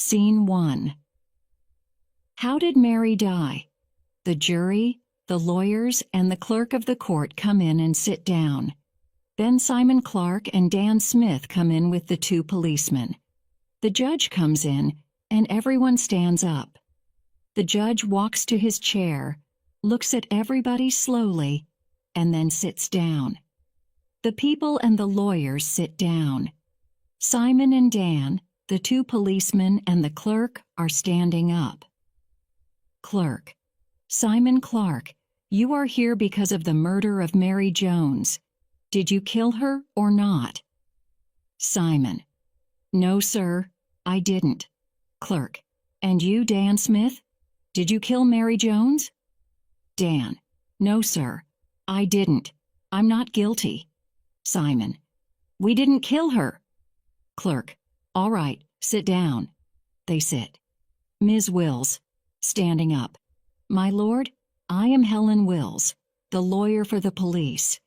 Scene 1. How did Mary die? The jury, the lawyers, and the clerk of the court come in and sit down. Then Simon Clark and Dan Smith come in with the two policemen. The judge comes in, and everyone stands up. The judge walks to his chair, looks at everybody slowly, and then sits down. The people and the lawyers sit down. Simon and Dan, the two policemen, and the clerk are standing up. Clerk: Simon Clark, you are here because of the murder of Mary Jones. Did you kill her or not? Simon: No, sir, I didn't. Clerk: And you, Dan Smith? Did you kill Mary Jones? Dan: No, sir, I didn't. I'm not guilty. Simon: We didn't kill her. Clerk: All right, sit down. They sit. Ms. Wills, standing up: My lord, I am Helen Wills, the lawyer for the police.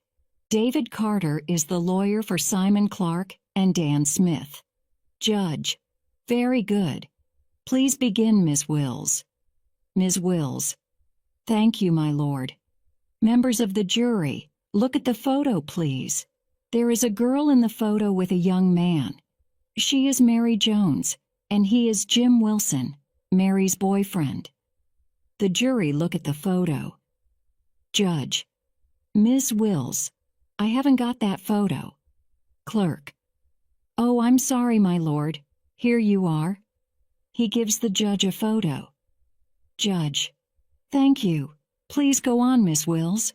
David Carter is the lawyer for Simon Clark and Dan Smith. Judge: Very good. Please begin, Ms. Wills. Ms. Wills: Thank you, my lord. Members of the jury, look at the photo, please. There is a girl in the photo with a young man. She is Mary Jones, and he is Jim Wilson, Mary's boyfriend. The jury look at the photo. Judge: Ms. Wills, I haven't got that photo. Clerk: Oh, I'm sorry, my lord. Here you are. He gives the judge a photo. Judge: Thank you. Please go on, Miss Wills.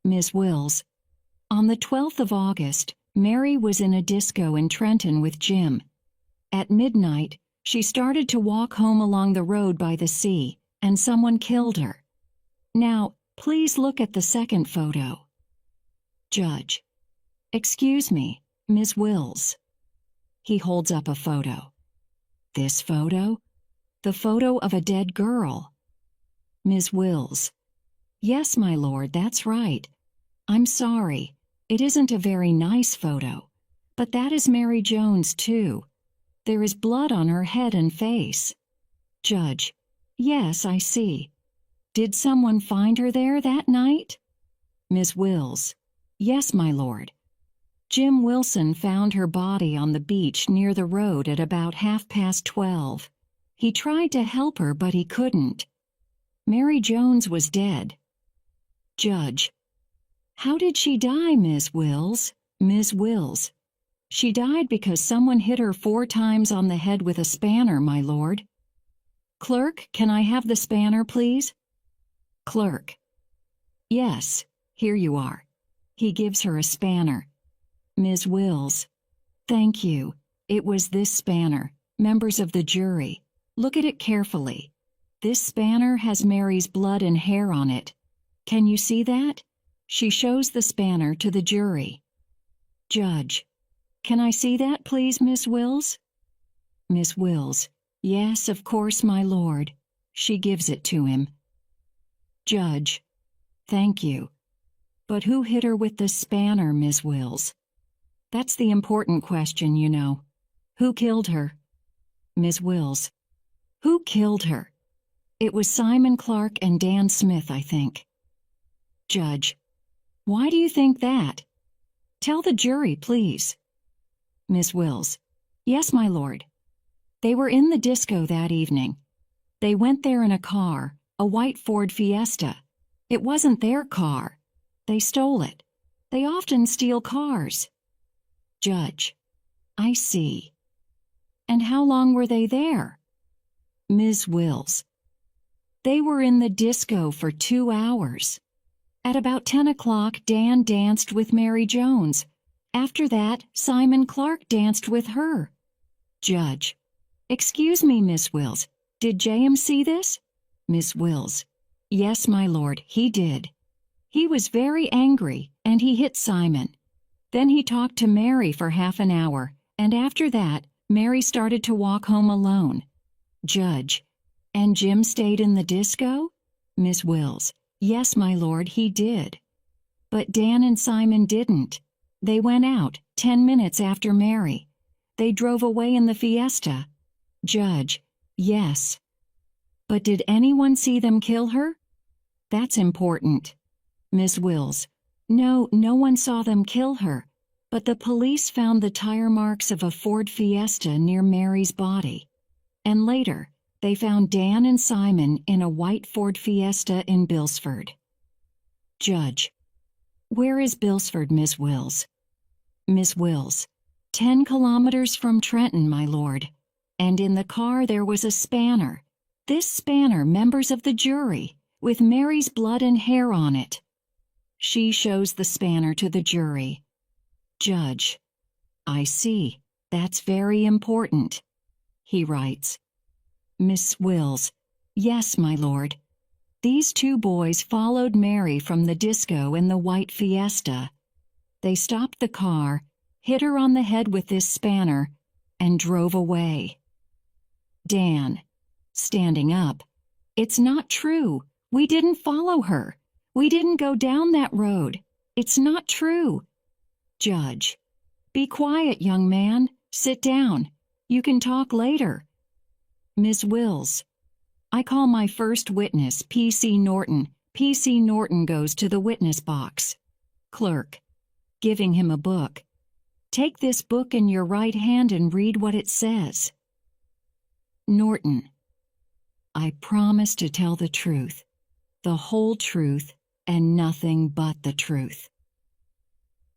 Ms. Wills: On the 12th of August, Mary was in a disco in Trenton with Jim. At midnight, she started to walk home along the road by the sea, and someone killed her. Now, please look at the second photo. Judge: Excuse me, Ms. Wills. He holds up a photo. This photo? The photo of a dead girl. Ms. Wills: Yes, my lord, that's right. I'm sorry. It isn't a very nice photo. But that is Mary Jones, too. There is blood on her head and face. Judge: Yes, I see. Did someone find her there that night? Ms. Wills: Yes, my lord. Jim Wilson found her body on the beach near the road at about 12:30. He tried to help her, but he couldn't. Mary Jones was dead. Judge: How did she die, Ms. Wills? Ms. Wills: She died because someone hit her 4 times on the head with a spanner, my lord. Clerk, can I have the spanner, please? Clerk: Yes, here you are. He gives her a spanner. Ms. Wills: Thank you. It was this spanner. Members of the jury, look at it carefully. This spanner has Mary's blood and hair on it. Can you see that? She shows the spanner to the jury. Judge: Can I see that, please, Miss Wills? Miss Wills: Yes, of course, my lord. She gives it to him. Judge: Thank you. But who hit her with the spanner, Miss Wills? That's the important question, you know. Who killed her? Ms. Wills: Who killed her? It was Simon Clark and Dan Smith, I think. Judge: Why do you think that? Tell the jury, please. Ms. Wills: Yes, my lord. They were in the disco that evening. They went there in a car, a white Ford Fiesta. It wasn't their car. They stole it. They often steal cars. Judge: I see. And how long were they there? Ms. Wills: They were in the disco for 2 hours. At about 10 o'clock, Dan danced with Mary Jones. After that, Simon Clark danced with her. Judge: Excuse me, Miss Wills. Did J.M. see this? Miss Wills: Yes, my lord, he did. He was very angry, and he hit Simon. Then he talked to Mary for half an hour, and after that, Mary started to walk home alone. Judge: And Jim stayed in the disco? Miss Wills: Yes, my lord, he did. But Dan and Simon didn't. They went out 10 minutes after Mary. They drove away in the Fiesta. Judge: Yes. But did anyone see them kill her? That's important. Ms. Wills: No, no one saw them kill her, but the police found the tire marks of a Ford Fiesta near Mary's body. And later, they found Dan and Simon in a white Ford Fiesta in Bilsford. Judge: Where is Bilsford, Ms. Wills? Ms. Wills: 10 kilometers from Trenton, my lord. And in the car there was a spanner. This spanner, members of the jury, with Mary's blood and hair on it. She shows the spanner to the jury. Judge: I see. That's very important. He writes. Miss Wills: Yes, my lord. These two boys followed Mary from the disco in the white Fiesta. They stopped the car, hit her on the head with this spanner, and drove away. Dan, standing up: It's not true. We didn't follow her. We didn't go down that road. It's not true. Judge: Be quiet, young man. Sit down. You can talk later. Ms. Wills: I call my first witness, P.C. Norton. P.C. Norton goes to the witness box. Clerk, giving him a book. Take this book in your right hand and read what it says. Norton: I promise to tell the truth, the whole truth, and nothing but the truth.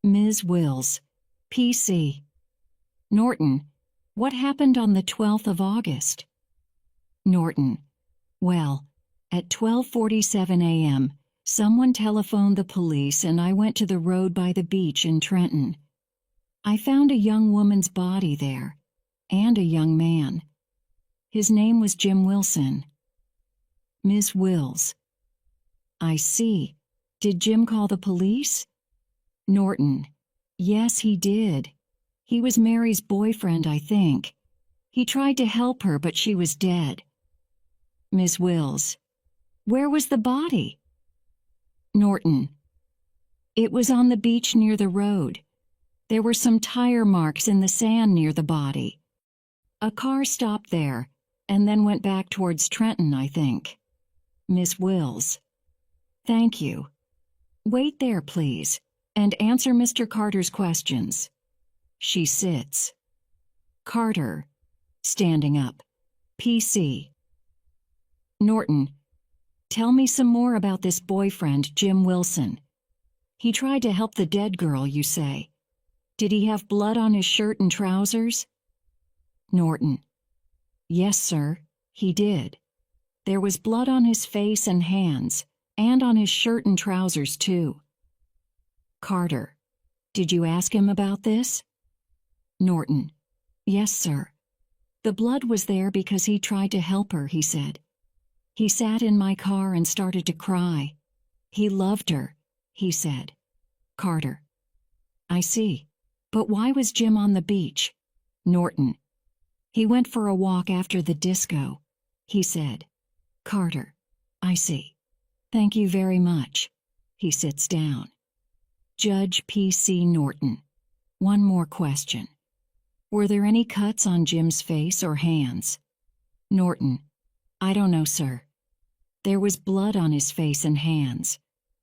Ms. Wills: P.C. Norton: What happened on the 12th of August? Norton: Well, at 12:47 a.m., someone telephoned the police and I went to the road by the beach in Trenton. I found a young woman's body there, and a young man. His name was Jim Wilson. Ms. Wills: I see. Did Jim call the police? Norton: Yes, he did. He was Mary's boyfriend, I think. He tried to help her, but she was dead. Ms. Wills: Where was the body? Norton: It was on the beach near the road. There were some tire marks in the sand near the body. A car stopped there, and then went back towards Trenton, I think. Ms. Wills: Thank you. Wait there, please, and answer Mr. Carter's questions. She sits. Carter, standing up. P.C. Norton: Tell me some more about this boyfriend, Jim Wilson. He tried to help the dead girl, you say. Did he have blood on his shirt and trousers? Norton: Yes, sir, he did. There was blood on his face and hands, and on his shirt and trousers, too. Carter: Did you ask him about this? Norton: Yes, sir. The blood was there because he tried to help her, he said. He sat in my car and started to cry. He loved her, he said. Carter: I see. But why was Jim on the beach? Norton: He went for a walk after the disco, he said. Carter: I see. Thank you very much. He sits down. Judge P.C. Norton: One more question. Were there any cuts on Jim's face or hands? Norton: I don't know, sir. There was blood on his face and hands,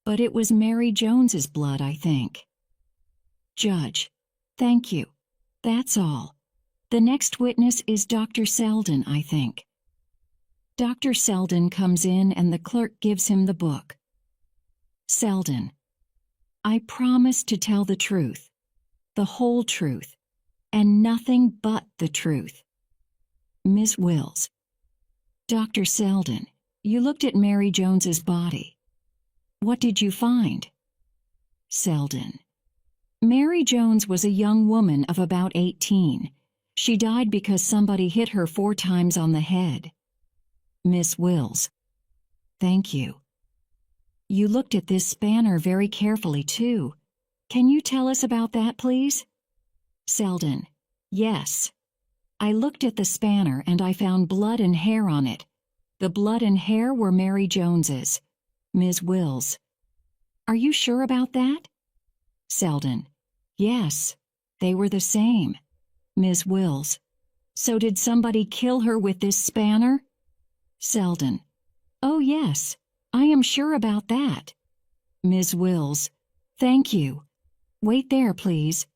but it was Mary Jones's blood, I think. Judge: Thank you. That's all. The next witness is Dr. Selden, I think. Dr. Selden comes in and the clerk gives him the book. Selden: I promise to tell the truth, the whole truth, and nothing but the truth. Ms. Wills: Dr. Selden, you looked at Mary Jones's body. What did you find? Selden: Mary Jones was a young woman of about 18. She died because somebody hit her 4 times on the head. Miss Wills: Thank you. You looked at this spanner very carefully, too. Can you tell us about that, please? Selden: Yes. I looked at the spanner and I found blood and hair on it. The blood and hair were Mary Jones's. Ms. Wills: Are you sure about that? Selden: Yes, they were the same. Ms. Wills: So did somebody kill her with this spanner? Selden. Oh yes, I am sure about that. Ms. Wills. Thank you. Wait there, please.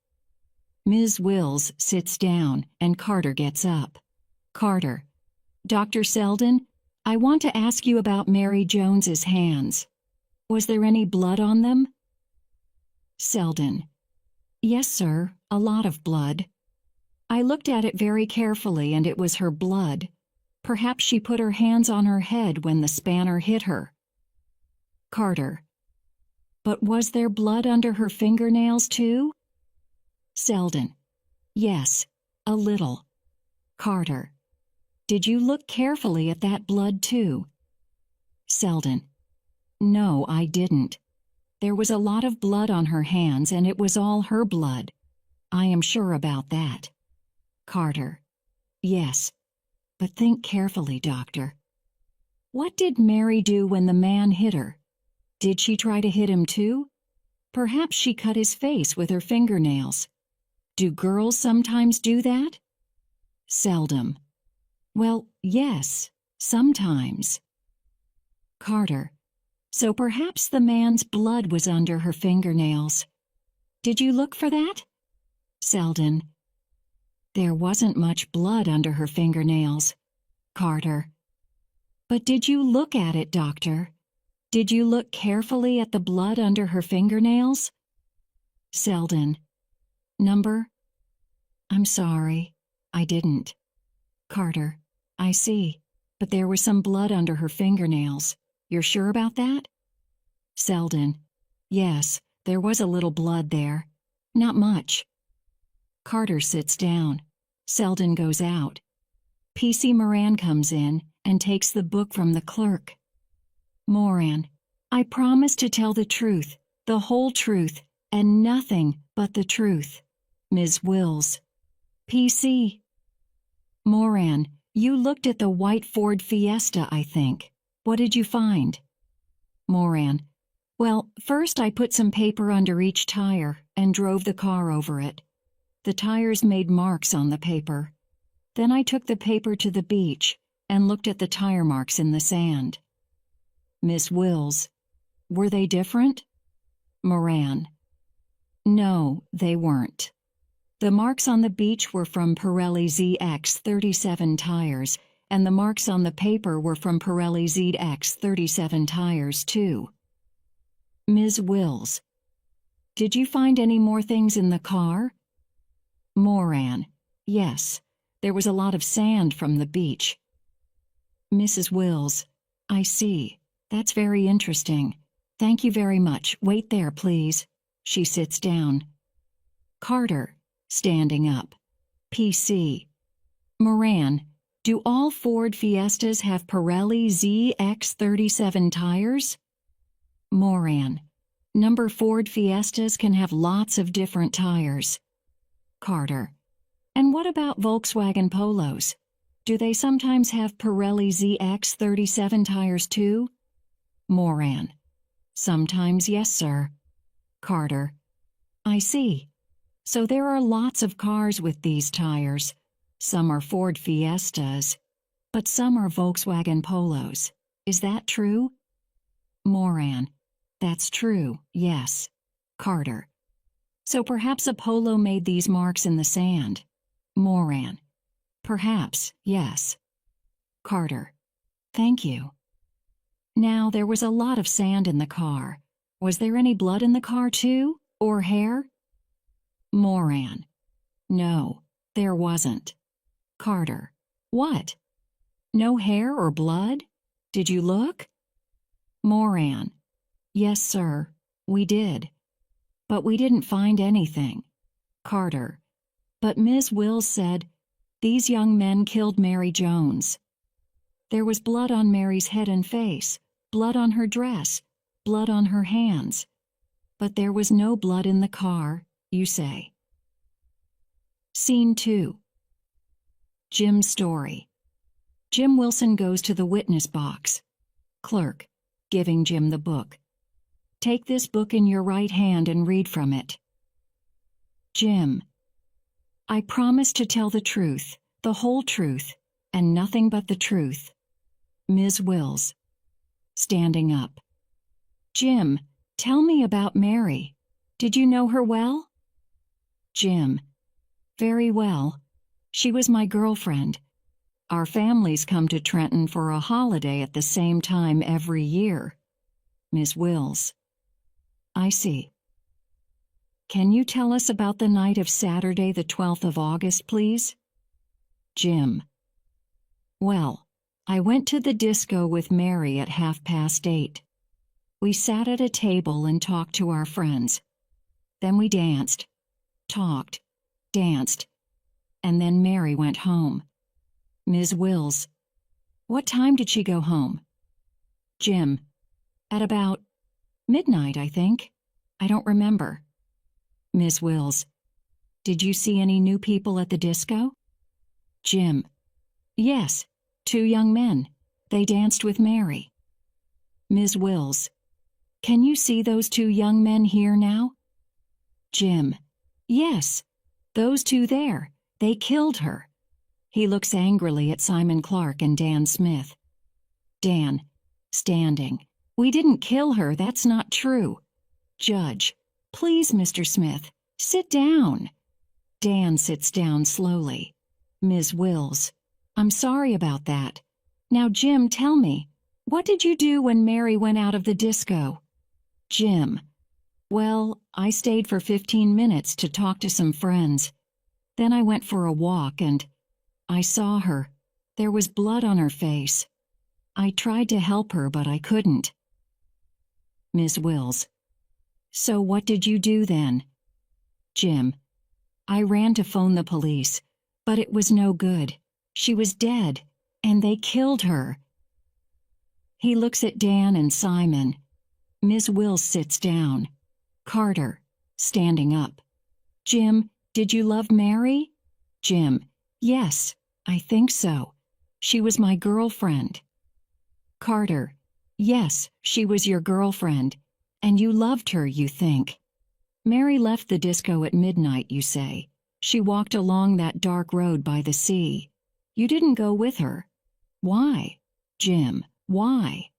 Ms. Wills sits down and Carter gets up. Carter. Dr. Selden, I want to ask you about Mary Jones's hands. Was there any blood on them? Selden. Yes, sir, a lot of blood. I looked at it very carefully and it was her blood. Perhaps she put her hands on her head when the spanner hit her. Carter. But was there blood under her fingernails too? Selden. Yes, a little. Carter. Did you look carefully at that blood too? Selden. No, I didn't. There was a lot of blood on her hands and it was all her blood. I am sure about that. Carter. Yes, but think carefully, Doctor. What did Mary do when the man hit her? Did she try to hit him too? Perhaps she cut his face with her fingernails. Do girls sometimes do that? Seldom. Well, yes, sometimes. Carter. So perhaps the man's blood was under her fingernails. Did you look for that? Selden. There wasn't much blood under her fingernails. Carter. But did you look at it, Doctor? Did you look carefully at the blood under her fingernails? Selden. Number? I'm sorry, I didn't. Carter. I see, but there was some blood under her fingernails. You're sure about that? Selden. Yes, there was a little blood there. Not much. Carter sits down. Selden goes out. P.C. Moran comes in and takes the book from the clerk. Moran. I promise to tell the truth, the whole truth, and nothing but the truth. Ms. Wills. P.C. Moran. You looked at the white Ford Fiesta, I think. What did you find? Moran. Well, first I put some paper under each tire and drove the car over it. The tires made marks on the paper. Then I took the paper to the beach and looked at the tire marks in the sand. Miss Wills. Were they different? Moran. No, they weren't. The marks on the beach were from Pirelli ZX37 tires, and the marks on the paper were from Pirelli ZX37 tires, too. Ms. Wills. Did you find any more things in the car? Moran. Yes, there was a lot of sand from the beach. Mrs. Wills. I see. That's very interesting. Thank you very much. Wait there, please. She sits down. Carter. Standing up. P.C. Moran. Do all Ford Fiestas have Pirelli ZX37 tires? Moran. Number Ford Fiestas can have lots of different tires. Carter. And what about Volkswagen Polos? Do they sometimes have Pirelli ZX37 tires too? Moran. Sometimes, yes, sir. Carter. I see. So there are lots of cars with these tires. Some are Ford Fiestas, but some are Volkswagen Polos. Is that true? Moran. That's true, yes. Carter. So perhaps a Polo made these marks in the sand. Moran. Perhaps, yes. Carter. Thank you. Now, there was a lot of sand in the car. Was there any blood in the car too, or hair? Moran. No, there wasn't. Carter. What? No hair or blood? Did you look? Moran. Yes, sir, we did. But we didn't find anything. Carter. But Ms. Wills said, these young men killed Mary Jones. There was blood on Mary's head and face, blood on her dress, blood on her hands. But there was no blood in the car, you say. Scene 2. Jim's story. Jim Wilson goes to the witness box. Clerk, giving Jim the book. Take this book in your right hand and read from it. Jim. I promise to tell the truth, The whole truth, and nothing but the truth. Ms. Wills. Standing up. Jim, tell me about Mary. Did you know her well? Jim. Very well. She was my girlfriend. Our families come to Trenton for a holiday at the same time every year. Ms. Wills. I see. Can you tell us about the night of Saturday the 12th of August, please? Jim. Well, I went to the disco with Mary at 8:30. We sat at a table and talked to our friends. Then we danced, talked, danced, and then Mary went home. Ms. Wills. What time did she go home? Jim. At about midnight, I think. I don't remember. Ms. Wills. Did you see any new people at the disco? Jim. Yes, 2 young men. They danced with Mary. Ms. Wills. Can you see those 2 young men here now? Jim. Yes, those 2 there. They killed her. He looks angrily at Simon Clark and Dan Smith. Dan. Standing. We didn't kill her, that's not true. Judge. Please, Mr. Smith, sit down. Dan sits down slowly. Ms. Wills. I'm sorry about that. Now, Jim, tell me, what did you do when Mary went out of the disco? Jim. Well, I stayed for 15 minutes to talk to some friends. Then I went for a walk and I saw her. There was blood on her face. I tried to help her, but I couldn't. Ms. Wills. So what did you do then? Jim. I ran to phone the police, but it was no good. She was dead, and they killed her. He looks at Dan and Simon. Ms. Wills sits down. Carter, standing up. Jim, did you love Mary? Jim. Yes, I think so. She was my girlfriend. Carter. Yes, she was your girlfriend. And you loved her, you think. Mary left the disco at midnight, you say. She walked along that dark road by the sea. You didn't go with her. Why? Jim. Why?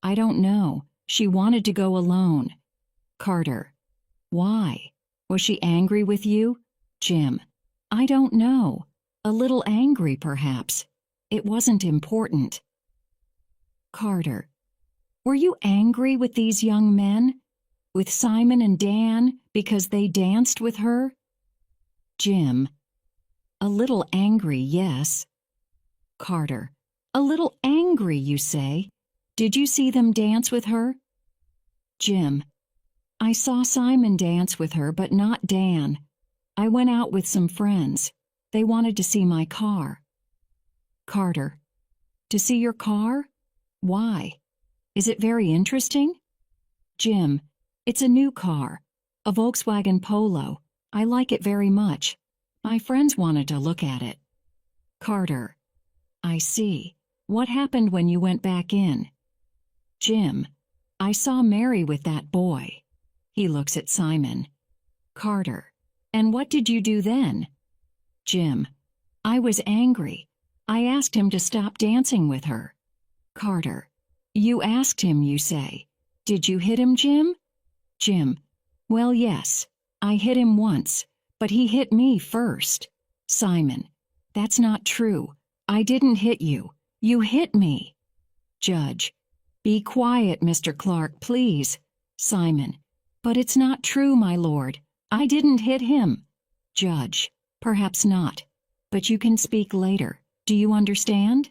I don't know. She wanted to go alone. Carter. Why? Was she angry with you? Jim. I don't know. A little angry, perhaps. It wasn't important. Carter. Were you angry with these young men? With Simon and Dan because they danced with her? Jim. A little angry, yes. Carter. A little angry, you say? Did you see them dance with her? Jim. I saw Simon dance with her, but not Dan. I went out with some friends. They wanted to see my car. Carter. To see your car? Why? Is it very interesting? Jim. It's a new car. A Volkswagen Polo. I like it very much. My friends wanted to look at it. Carter. I see. What happened when you went back in? Jim. I saw Mary with that boy. He looks at Simon. Carter. And what did you do then? Jim. I was angry. I asked him to stop dancing with her. Carter. You asked him, you say. Did you hit him, Jim? Jim. Well, yes. I hit him once, but he hit me first. Simon. That's not true. I didn't hit you. You hit me. Judge. Be quiet, Mr. Clark, please. Simon. But it's not true, my lord. I didn't hit him. Judge. Perhaps not. But you can speak later. Do you understand?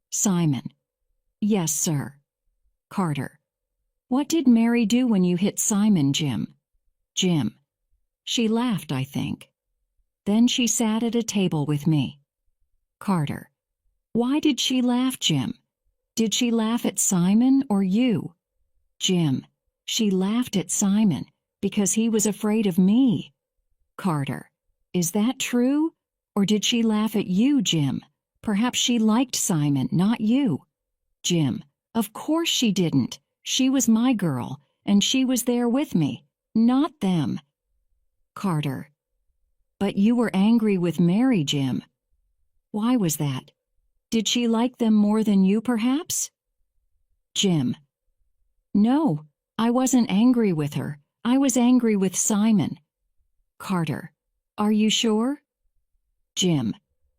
Simon. Yes, sir. Carter. What did Mary do when you hit Simon, Jim? Jim. She laughed, I think. Then she sat at a table with me. Carter. Why did she laugh, Jim? Did she laugh at Simon or you? Jim. She laughed at Simon because he was afraid of me. Carter. Is that true? Or did she laugh at you, Jim? Perhaps she liked Simon, not you. Jim. Of course she didn't. She was my girl, and she was there with me, not them. Carter. But you were angry with Mary, Jim. Why was that? Did she like them more than you, perhaps? Jim. No, I wasn't angry with her. I was angry with Simon. Carter. Are you sure? Jim.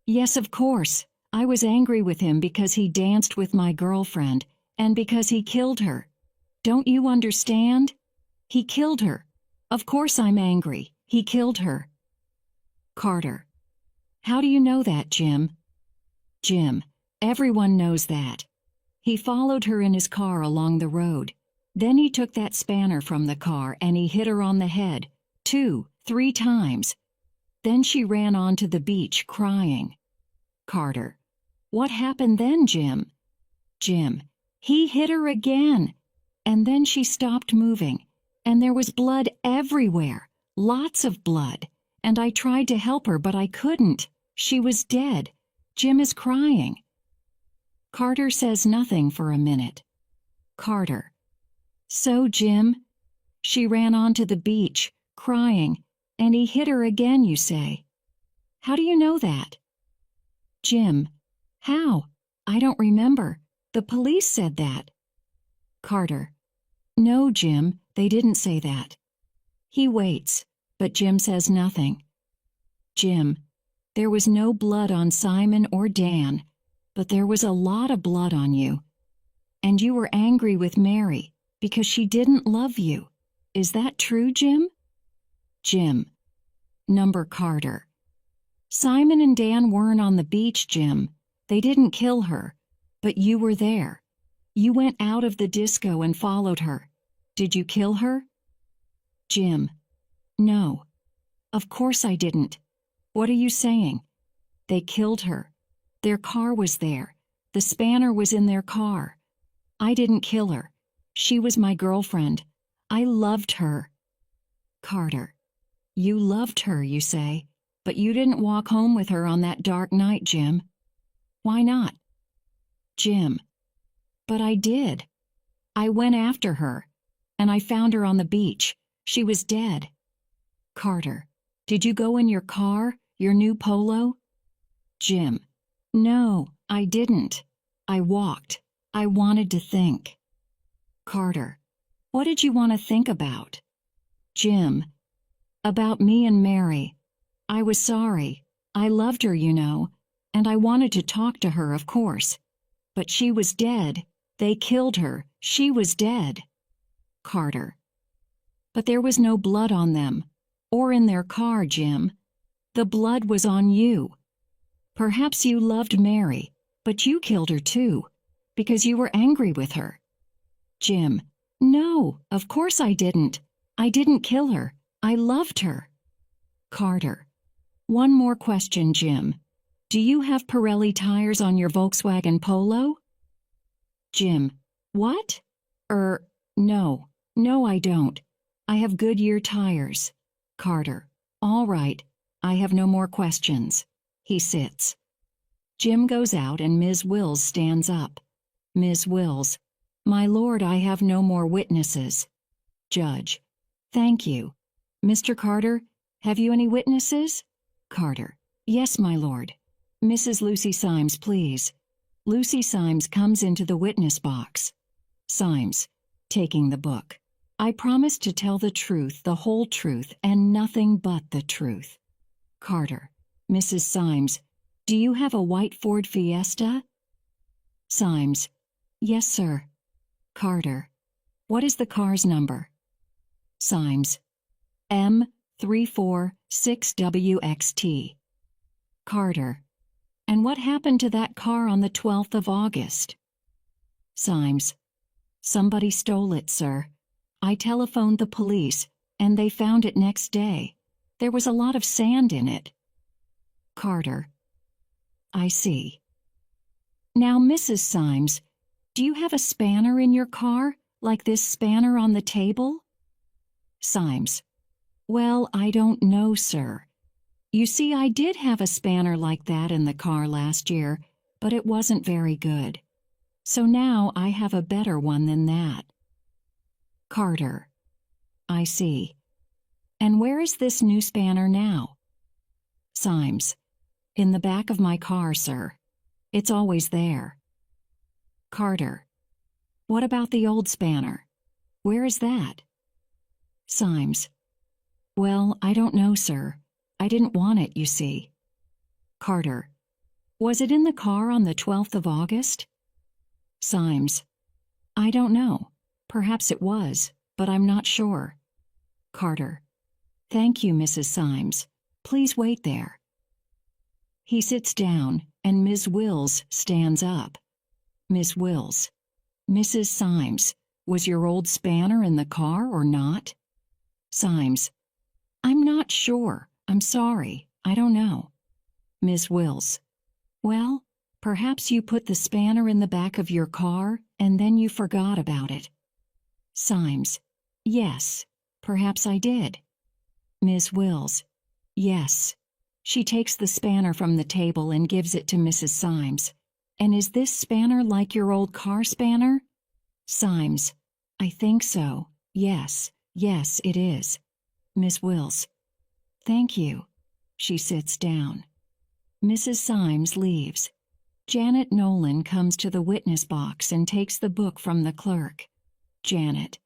Yes, of course. I was angry with him because he danced with my girlfriend, and because he killed her. Don't you understand? He killed her. Of course I'm angry. He killed her. Carter. How do you know that, Jim? Jim. Everyone knows that. He followed her in his car along the road. Then he took that spanner from the car and he hit her on the head, 2, 3 times. Then she ran onto the beach crying. Carter. What happened then, Jim? Jim. He hit her again. And then she stopped moving. And there was blood everywhere. Lots of blood. And I tried to help her, but I couldn't. She was dead. Jim is crying. Carter says nothing for a minute. Carter. So, Jim, she ran onto the beach, crying, and he hit her again, you say. How do you know that? Jim. How? I don't remember. The police said that. Carter. No, Jim, they didn't say that. He waits, but Jim says nothing. Jim. There was no blood on Simon or Dan, but there was a lot of blood on you. And you were angry with Mary because she didn't love you. Is that true, Jim? Jim. Number Carter. Simon and Dan weren't on the beach, Jim. They didn't kill her, but you were there. You went out of the disco and followed her. Did you kill her? Jim. No. Of course I didn't. What are you saying? They killed her. Their car was there. The spanner was in their car. I didn't kill her. She was my girlfriend. I loved her. Carter. You loved her, you say, but you didn't walk home with her on that dark night, Jim. Why not? Jim. But I did. I went after her, and I found her on the beach. She was dead. Carter. Did you go in your car, your new Polo? Jim. No, I didn't. I walked. I wanted to think. Carter. What did you want to think about? Jim. About me and Mary. I was sorry. I loved her, you know, and I wanted to talk to her, of course. But she was dead. They killed her. She was dead. Carter. But there was no blood on them, or in their car, Jim. The blood was on you. Perhaps you loved Mary, but you killed her too, because you were angry with her. Jim. No, of course I didn't. I didn't kill her. I loved her. Carter. One more question, Jim. Do you have Pirelli tires on your Volkswagen Polo? Jim. What? No. No, I don't. I have Goodyear tires. Carter. All right. I have no more questions. He sits. Jim goes out and Ms. Wills stands up. Ms. Wills. My lord, I have no more witnesses. Judge. Thank you. Mr. Carter, have you any witnesses? Carter. Yes, my lord. Mrs. Lucy Symes, please. Lucy Symes comes into the witness box. Symes, taking the book. I promise to tell the truth, the whole truth, and nothing but the truth. Carter. Mrs. Symes, do you have a white Ford Fiesta? Symes. Yes, sir. Carter. What is the car's number? Symes. M346WXT. Carter. And what happened to that car on the 12th of August? Symes. Somebody stole it, sir. I telephoned the police, and they found it next day. There was a lot of sand in it. Carter. I see. Now, Mrs. Symes, do you have a spanner in your car, like this spanner on the table? Symes. Well, I don't know, sir. You see, I did have a spanner like that in the car last year, but it wasn't very good. So now I have a better one than that. Carter. I see. And where is this new spanner now? Symes. In the back of my car, sir. It's always there. Carter. What about the old spanner? Where is that? Symes. Well, I don't know, sir. I didn't want it, you see. Carter. Was it in the car on the 12th of August? Symes. I don't know. Perhaps it was, but I'm not sure. Carter. Thank you, Mrs. Symes. Please wait there. He sits down, and Ms. Wills stands up. Miss Wills. Mrs. Symes, was your old spanner in the car or not? Symes. I'm not sure. I'm sorry. I don't know. Miss Wills. Well, perhaps you put the spanner in the back of your car and then you forgot about it. Symes. Yes, perhaps I did. Miss Wills. Yes. She takes the spanner from the table and gives it to Mrs. Symes. And is this spanner like your old car spanner? Symes. I think so. Yes, yes, it is. Miss Wills. Thank you. She sits down. Mrs. Symes leaves. Janet Nolan comes to the witness box and takes the book from the clerk. Janet.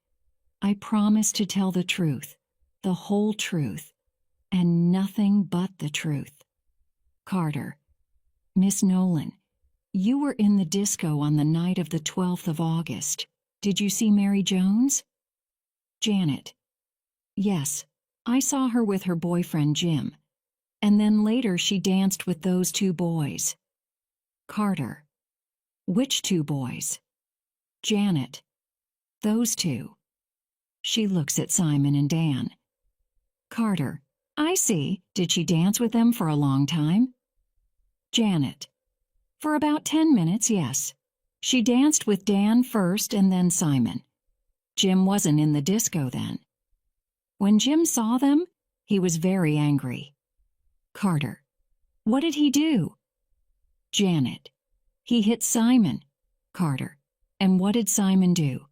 I promise to tell the truth, the whole truth, and nothing but the truth. Carter. Miss Nolan, you were in the disco on the night of the 12th of August. Did you see Mary Jones? Janet. Yes, I saw her with her boyfriend Jim. And then later she danced with those two boys. Carter. Which two boys? Janet. Those two. She looks at Simon and Dan. Carter. I see. Did she dance with them for a long time? Janet. For about 10 minutes, yes. She danced with Dan first and then Simon. Jim wasn't in the disco then. When Jim saw them, he was very angry. Carter. What did he do? Janet. He hit Simon. Carter. And what did Simon do?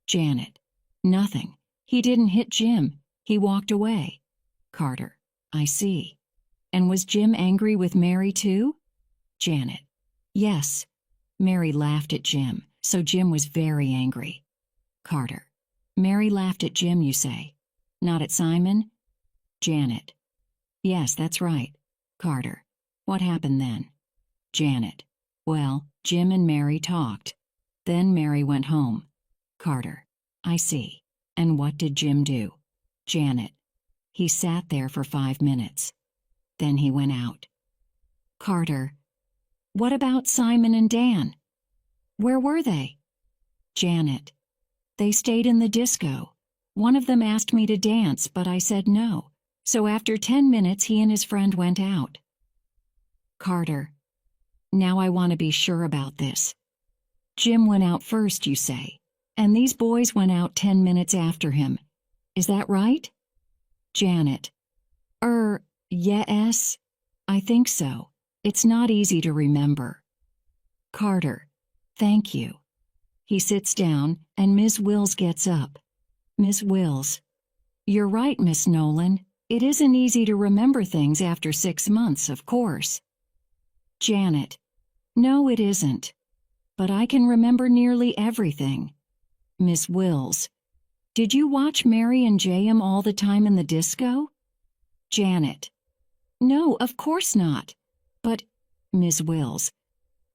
Janet. Nothing. He didn't hit Jim. He walked away. Carter. I see. And was Jim angry with Mary too? Janet. Yes. Mary laughed at Jim, so Jim was very angry. Carter. Mary laughed at Jim, you say? Not at Simon? Janet. Yes, that's right. Carter. What happened then? Janet. Well, Jim and Mary talked. Then Mary went home. Carter. I see. And what did Jim do? Janet. He sat there for 5 minutes. Then he went out. Carter. What about Simon and Dan? Where were they? Janet. They stayed in the disco. One of them asked me to dance, but I said no. So after 10 minutes, he and his friend went out. Carter. Now I want to be sure about this. Jim went out first, you say, and these boys went out 10 minutes after him. Is that right? Janet. Yes. I think so. It's not easy to remember. Carter. Thank you. He sits down, and Ms. Wills gets up. Ms. Wills. You're right, Miss Nolan. It isn't easy to remember things after 6 months, of course. Janet. No, it isn't. But I can remember nearly everything. Miss Wills. Did you watch Mary and J.M. all the time in the disco? Janet. No, of course not. But, Ms. Wills.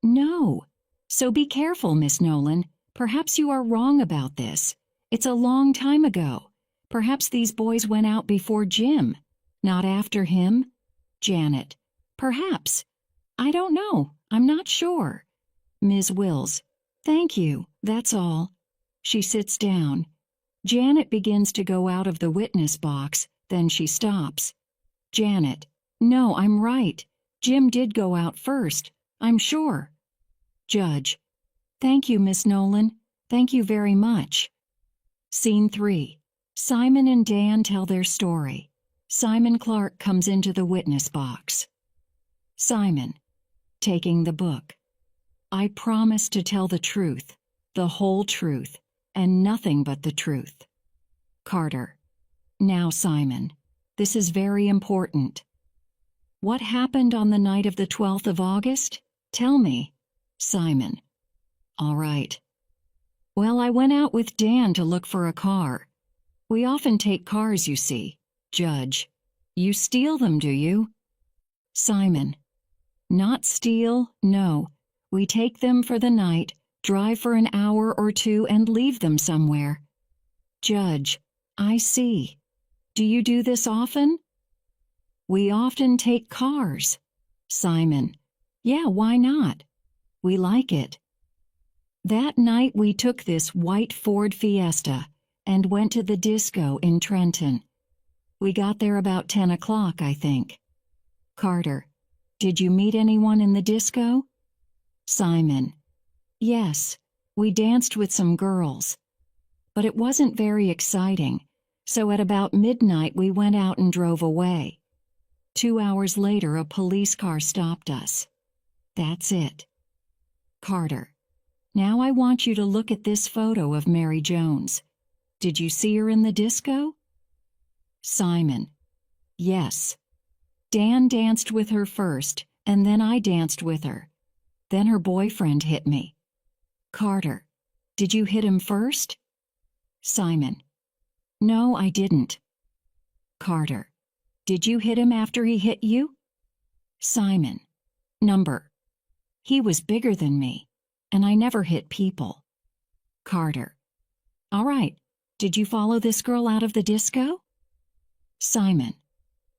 No. So be careful, Miss Nolan. Perhaps you are wrong about this. It's a long time ago. Perhaps these boys went out before Jim, not after him. Janet. Perhaps. I don't know. I'm not sure. Ms. Wills. Thank you. That's all. She sits down. Janet begins to go out of the witness box, then she stops. Janet. No, I'm right. Jim did go out first. I'm sure. Judge. Thank you, Miss Nolan. Thank you very much. Scene 3. Simon and Dan tell their story. Simon Clark comes into the witness box. Simon. Taking the book. I promise to tell the truth, the whole truth, and nothing but the truth. Carter. Now, Simon, this is very important. What happened on the night of the 12th of August? Tell me. Simon. All right. Well, I went out with Dan to look for a car. We often take cars, you see. Judge. You steal them, do you? Simon. Not steal, no. We take them for the night, drive for an hour or two, and leave them somewhere. Judge. I see. Do you do this often? We often take cars. Simon. Yeah, why not? We like it. That night we took this white Ford Fiesta and went to the disco in Trenton. We got there about 10 o'clock, I think. Carter. Did you meet anyone in the disco? Simon. Yes, we danced with some girls. But it wasn't very exciting, so at about midnight we went out and drove away. 2 hours later, a police car stopped us. That's it. Carter. Now I want you to look at this photo of Mary Jones. Did you see her in the disco? Simon. Yes. Dan danced with her first, and then I danced with her. Then her boyfriend hit me. Carter. Did you hit him first? Simon. No, I didn't. Carter. Did you hit him after he hit you? Simon. Number. He was bigger than me, and I never hit people. Carter. All right. Did you follow this girl out of the disco? Simon.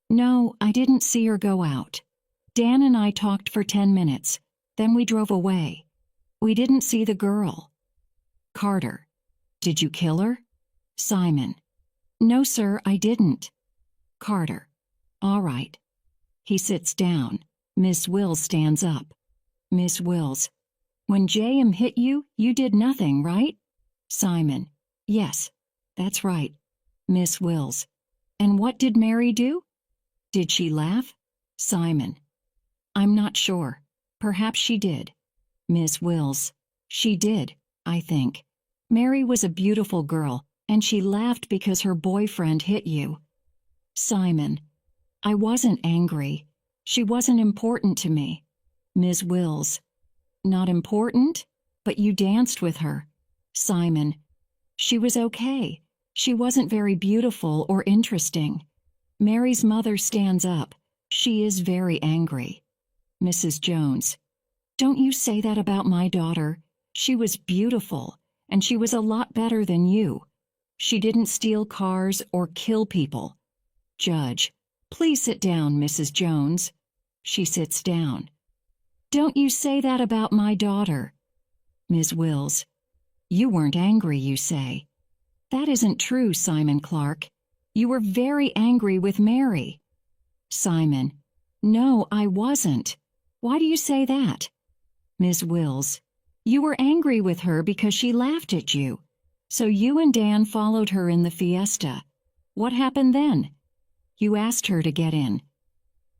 No, I didn't see her go out. Dan and I talked for 10 minutes. Then we drove away. We didn't see the girl. Carter. Did you kill her? Simon. No, sir, I didn't. Carter. All right. He sits down. Miss Wills stands up. Miss Wills. When J.M. hit you, you did nothing, right? Simon. Yes, that's right. Miss Wills. And what did Mary do? Did she laugh? Simon. I'm not sure. Perhaps she did. Miss Wills. She did, I think. Mary was a beautiful girl, and she laughed because her boyfriend hit you. Simon. I wasn't angry. She wasn't important to me. Ms. Wills. Not important? But you danced with her. Simon. She was okay. She wasn't very beautiful or interesting. Mary's mother stands up. She is very angry. Mrs. Jones. Don't you say that about my daughter. She was beautiful, and she was a lot better than you. She didn't steal cars or kill people. Judge. Please sit down, Mrs. Jones. She sits down. Don't you say that about my daughter. Ms. Wills. You weren't angry, you say. That isn't true, Simon Clark. You were very angry with Mary. Simon. No, I wasn't. Why do you say that? Ms. Wills. You were angry with her because she laughed at you. So you and Dan followed her in the fiesta. What happened then? You asked her to get in.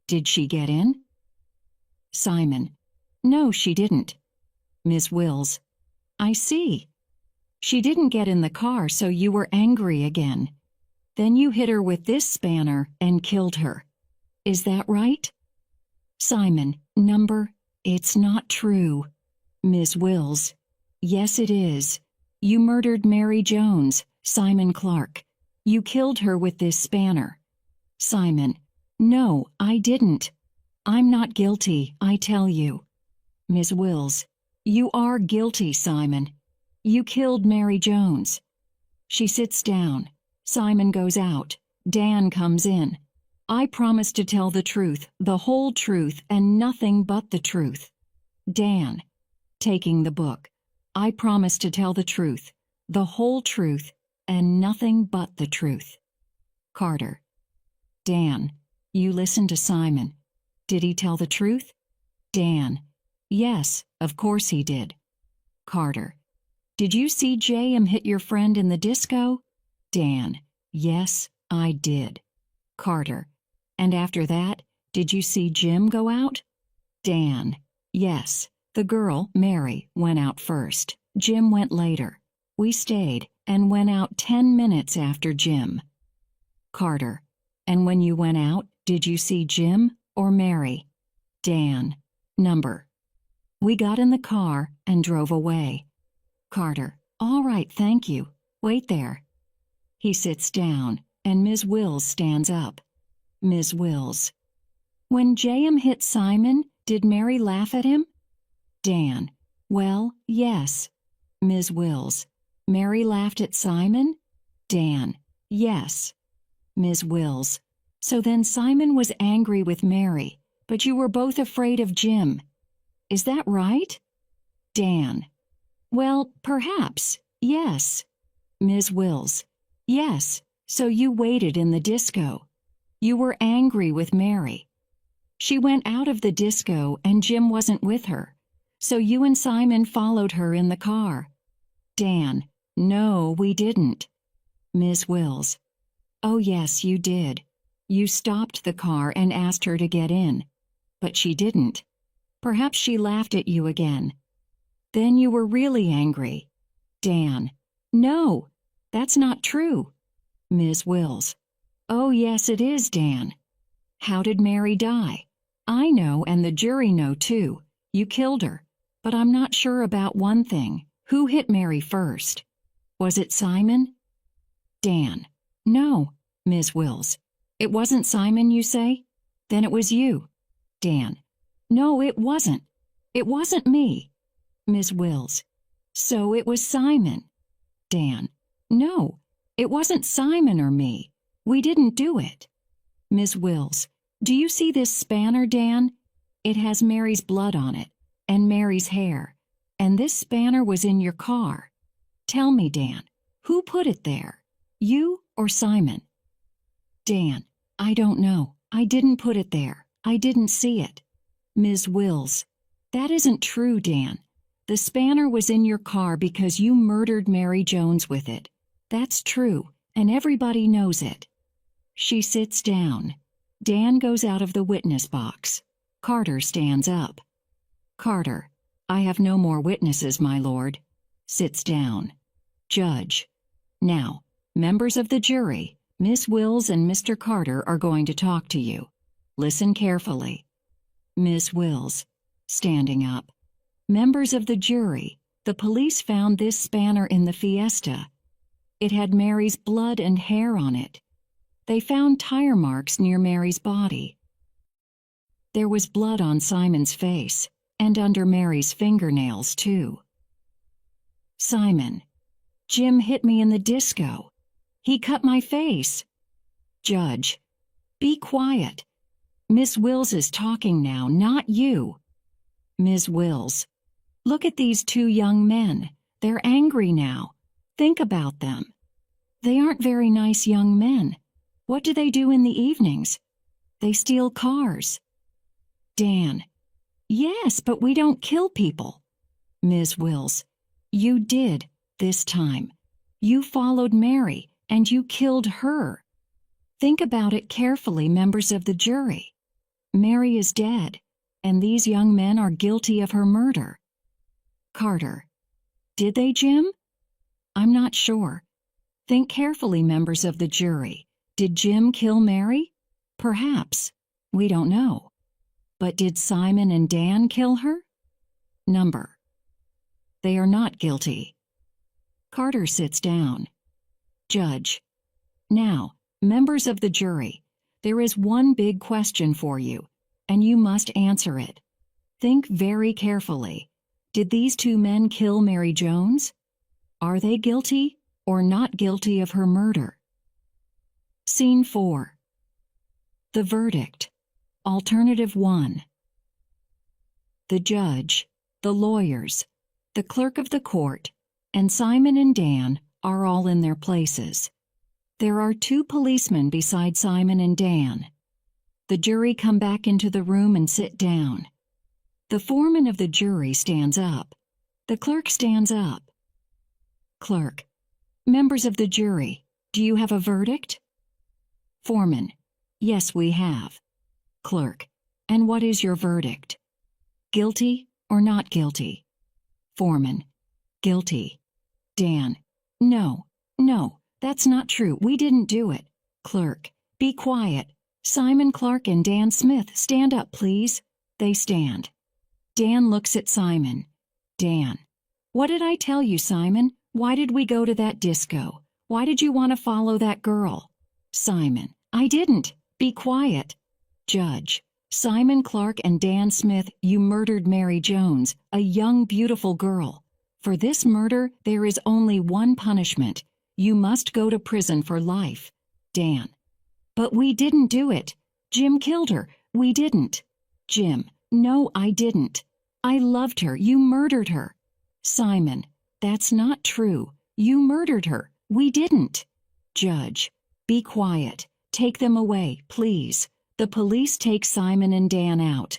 Did she get in? Simon. No, she didn't. Ms. Wills. I see. She didn't get in the car, so you were angry again. Then you hit her with this spanner and killed her. Is that right? Simon. Number. It's not true. Ms. Wills. Yes, it is. You murdered Mary Jones, Simon Clark. You killed her with this spanner. Simon. No, I didn't. I'm not guilty, I tell you. Ms. Wills. You are guilty, Simon. You killed Mary Jones. She sits down. Simon goes out. Dan comes in. I promise to tell the truth, the whole truth, and nothing but the truth. Dan. Taking the book. I promise to tell the truth, the whole truth, and nothing but the truth. Carter. Dan. You listen to Simon. Did he tell the truth? Dan. Yes, of course he did. Carter. Did you see J.M. hit your friend in the disco? Dan. Yes, I did. Carter. And after that, did you see Jim go out? Dan. Yes. The girl, Mary, went out first. Jim went later. We stayed and went out 10 minutes after Jim. Carter. And when you went out, did you see Jim? or Mary? Dan. Number. We got in the car and drove away. Carter. All right, thank you. Wait there. He sits down, and Ms. Wills stands up. Ms. Wills. When J.M. hit Simon, did Mary laugh at him? Dan. Well, yes. Ms. Wills. Mary laughed at Simon? Dan. Yes. Ms. Wills. So then Simon was angry with Mary, but you were both afraid of Jim. Is that right? Dan. Well, perhaps, yes. Ms. Wills. Yes, so you waited in the disco. You were angry with Mary. She went out of the disco and Jim wasn't with her, so you and Simon followed her in the car. Dan. No, we didn't. Ms. Wills. Oh yes, you did. You stopped the car and asked her to get in. But she didn't. Perhaps she laughed at you again. Then you were really angry. Dan. No, that's not true. Ms. Wills. Oh yes, it is, Dan. How did Mary die? I know, and the jury know too. You killed her. But I'm not sure about one thing. Who hit Mary first? Was it Simon? Dan. No, Ms. Wills. It wasn't Simon, you say? Then it was you. Dan. No, it wasn't. It wasn't me. Ms. Wills. So it was Simon. Dan. No, it wasn't Simon or me. We didn't do it. Ms. Wills. Do you see this spanner, Dan? It has Mary's blood on it, and Mary's hair. And this spanner was in your car. Tell me, Dan, who put it there? You or Simon? Dan. I don't know. I didn't put it there. I didn't see it. Ms. Wills. That isn't true, Dan. The spanner was in your car because you murdered Mary Jones with it. That's true, and everybody knows it. She sits down. Dan goes out of the witness box. Carter stands up. Carter. I have no more witnesses, my lord. Sits down. Judge. Now, members of the jury, Miss Wills and Mr. Carter are going to talk to you. Listen carefully. Miss Wills. Standing up. Members of the jury, the police found this spanner in the Fiesta. It had Mary's blood and hair on it. They found tire marks near Mary's body. There was blood on Simon's face, and under Mary's fingernails, too. Simon. Jim hit me in the disco. He cut my face. Judge. Be quiet. Miss Wills is talking now, not you. Ms. Wills. Look at these two young men. They're angry now. Think about them. They aren't very nice young men. What do they do in the evenings? They steal cars. Dan. Yes, but we don't kill people. Ms. Wills. You did, this time. You followed Mary, and you killed her. Think about it carefully, members of the jury. Mary is dead, and these young men are guilty of her murder. Carter. Did they, Jim? I'm not sure. Think carefully, members of the jury. Did Jim kill Mary? Perhaps. We don't know. But did Simon and Dan kill her? Number. They are not guilty. Carter sits down. Judge. Now, members of the jury, there is one big question for you, and you must answer it. Think very carefully. Did these two men kill Mary Jones? Are they guilty or not guilty of her murder? Scene 4. The verdict. Alternative 1. The judge, the lawyers, the clerk of the court, and Simon and Dan are all in their places. There are 2 policemen beside Simon and Dan. The jury come back into the room and sit down. The foreman of the jury stands up. The clerk stands up. Clerk. Members of the jury, do you have a verdict? Foreman. Yes, we have. Clerk. And what is your verdict? Guilty or not guilty? Foreman. Guilty. Dan. No, that's not true. We didn't do it. Clerk. Be quiet. Simon Clark and Dan Smith, stand up, please. They stand. Dan looks at Simon. Dan. What did I tell you, Simon? Why did we go to that disco? Why did you want to follow that girl? Simon. I didn't. Be quiet. Judge. Simon Clark and Dan Smith, you murdered Mary Jones, a young, beautiful girl. For this murder, there is only one punishment. You must go to prison for life. Dan. But we didn't do it. Jim killed her. We didn't. Jim. No, I didn't. I loved her. You murdered her. Simon. That's not true. You murdered her. We didn't. Judge. Be quiet. Take them away, please. The police take Simon and Dan out.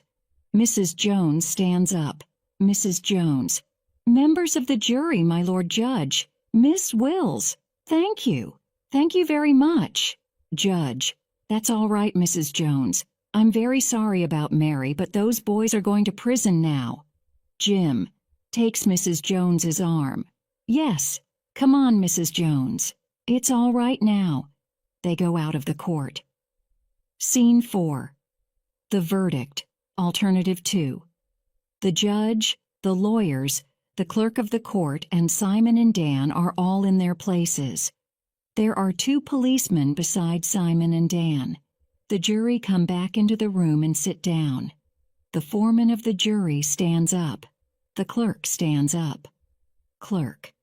Mrs. Jones stands up. Mrs. Jones. Members of the jury, my Lord Judge. Miss Wills. Thank you. Thank you very much. Judge. That's all right, Mrs. Jones. I'm very sorry about Mary, but those boys are going to prison now. Jim takes Mrs. Jones's arm. Yes. Come on, Mrs. Jones. It's all right now. They go out of the court. Scene 4. The verdict. Alternative 2. The judge, the lawyers, the clerk of the court, and Simon and Dan are all in their places. There are 2 policemen beside Simon and Dan. The jury come back into the room and sit down. The foreman of the jury stands up. The clerk stands up. Clerk.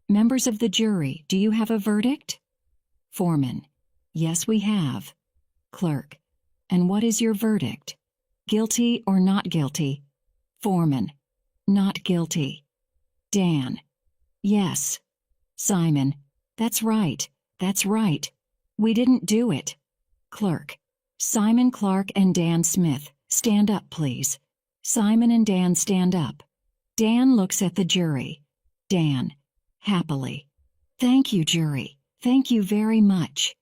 Members of the jury, do you have a verdict? Foreman. Yes, we have. Clerk. And what is your verdict? Guilty or not guilty? Foreman. Not guilty. Dan. Yes. Simon. That's right. That's right. We didn't do it. Clerk. Simon Clark and Dan Smith, stand up, please. Simon and Dan stand up. Dan looks at the jury. Dan. Happily. Thank you, jury. Thank you very much.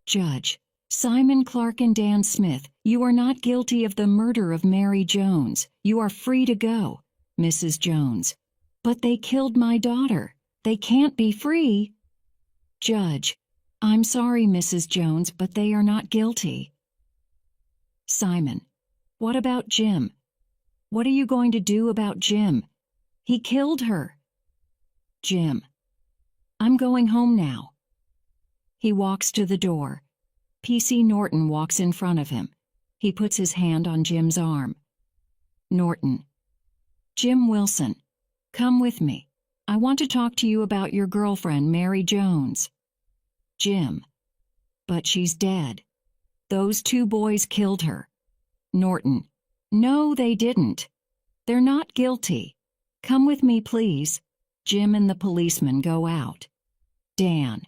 Judge. Simon Clark and Dan Smith, you are not guilty of the murder of Mary Jones. You are free to go. Mrs. Jones. But they killed my daughter. They can't be free. Judge. I'm sorry, Mrs. Jones, but they are not guilty. Simon. What about Jim? What are you going to do about Jim? He killed her. Jim. I'm going home now. He walks to the door. P.C. Norton walks in front of him. He puts his hand on Jim's arm. Norton. Jim Wilson, come with me. I want to talk to you about your girlfriend, Mary Jones. Jim. But she's dead. Those 2 boys killed her. Norton. No, they didn't. They're not guilty. Come with me, please. Jim and the policeman go out. Dan.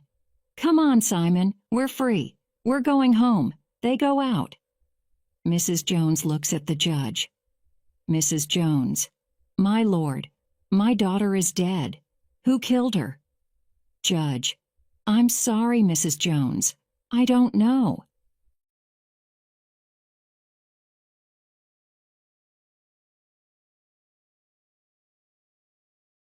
Come on, Simon. We're free. We're going home. They go out. Mrs. Jones looks at the judge. Mrs. Jones. My lord, my daughter is dead. Who killed her? Judge. I'm sorry, Mrs. Jones. I don't know.